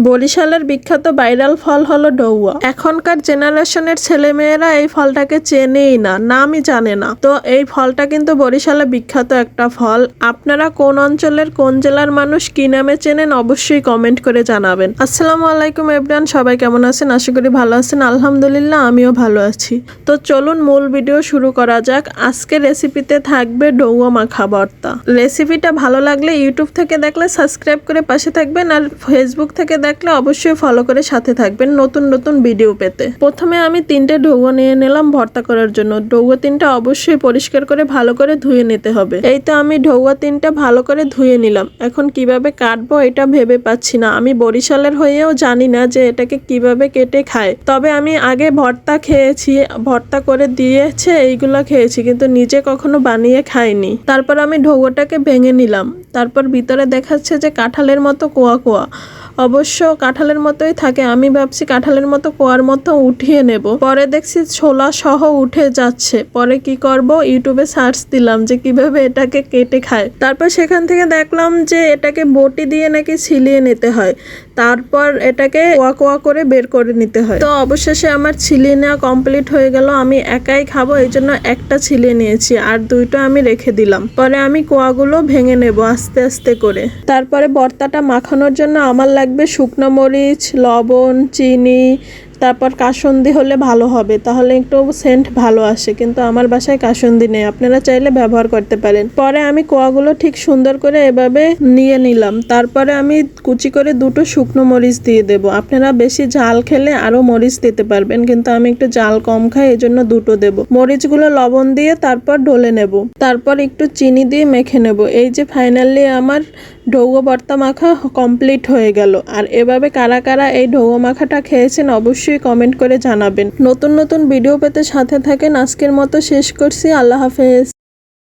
বরিশালের বিখ্যাত ভাইরাল ফল হলো ডৌয়া। এখনকার জেনারেশনের ছেলেমেয়েরা এই ফলটাকে চেনেই না, নামই জানে না। তো এই ফলটা কিন্তু বরিশালে বিখ্যাত একটা ফল। আপনারা কোন অঞ্চলের কোন জেলার মানুষ কি নামে চেনেন অবশ্যই কমেন্ট করে জানাবেন। আসসালামু আলাইকুম এভরিওয়ান, সবাই কেমন আছেন? আশা করি ভালো আছেন। আলহামদুলিল্লাহ আমিও ভালো আছি। তো চলুন মূল ভিডিও শুরু করা যাক। আজকের রেসিপিতে থাকবে ডৌয়া মাখা ভর্তা। রেসিপিটা ভালো লাগলে ইউটিউব থেকে দেখলে সাবস্ক্রাইব করে পাশে থাকবেন, আর ফেসবুক থেকে দেখলে অবশ্যই ফলো করে সাথে থাকবেন নতুন নতুন ভিডিও পেতে। প্রথমে আমি 3টে ডৌয়া নিয়ে নিলাম ভর্তা করার জন্য। ডৌয়া 3টা অবশ্যই পরিষ্কার করে ভালো করে ধুয়ে নিতে হবে। এই তো আমি ডৌয়া 3টা ভালো করে ধুয়ে নিলাম। এখন কিভাবে কাটবো এটা ভেবে পাচ্ছি না। আমি বরিশালের হয়েও জানি না যে এটাকে কিভাবে কেটে খায়। তবে আমি আগে ভর্তা খেয়েছি, ভর্তা করে দিয়েছে এইগুলো খেয়েছি, কিন্তু নিজে কখনো বানিয়ে খাইনি। তারপর আমি ডৌয়াটাকে ভেঙে নিলাম। তারপর ভিতরে দেখাচ্ছে যে কাঁঠালের মতো কোয়া কোয়া। অবশ্য কাঁঠালের মতোই থাকে। আমি ভাবছি কাঁঠালের মতো কোয়ার মতো উঠিয়ে নেব, পরে দেখছি ছোলা সহ উঠে যাচ্ছে। পরে কি করব, ইউটিউবে সার্চ দিলাম যে কিভাবে এটাকে কেটে খায়। তারপর সেখান থেকে দেখলাম যে এটাকে বটি দিয়ে নাকি ছিলিয়ে নিতে হয়, তারপর এটাকে কোয়া কোয়া করে বের করে নিতে হয়। তো অবশেষে আমার ছিলিয়ে নেওয়া কমপ্লিট হয়ে গেল। আমি একাই খাবো এই জন্য একটা ছিলিয়ে নিয়েছি, আর 2টা আমি রেখে দিলাম। পরে আমি কোয়াগুলো ভেঙে নেব আস্তে আস্তে করে। তারপরে ভর্তাটা মাখানোর জন্য আমার লাগবে শুকনো মরিচ, লবণ, চিনি, তারপর কাসুন্দি হলে ভালো হবে, তাহলে একটু সেন্ট ভালো আসে। কিন্তু আমার বাসায় কাসুন্দি নেই, আপনারা চাইলে ব্যবহার করতে পারেন। পরে আমি কোয়াগুলো ঠিক সুন্দর করে এভাবে নিয়ে নিলাম। তারপরে আমি কুচি করে 2টো শুকনো মরিচ দিয়ে দেব। আপনারা বেশি ঝাল খেলে আরো মরিচ দিতে পারবেন, কিন্তু আমি একটু ঝাল কম খাই, এজন্য 2টো দেব। মরিচগুলো লবণ দিয়ে তারপর ঢলে নেব। তারপর একটু চিনি দিয়ে মেখে নেব। এই যে ফাইনালি আমার ডৌয়া ভর্তা মাখা কমপ্লিট হয়ে গেল। আর এভাবে কারা কারা এই ডৌয়া মাখাটা খেয়েছেন অবশ্যই কমেন্ট করে জানাবেন। নতুন নতুন ভিডিও পেতে সাথে থাকেন। আজকের মতো শেষ করছি। আল্লাহ হাফেজ।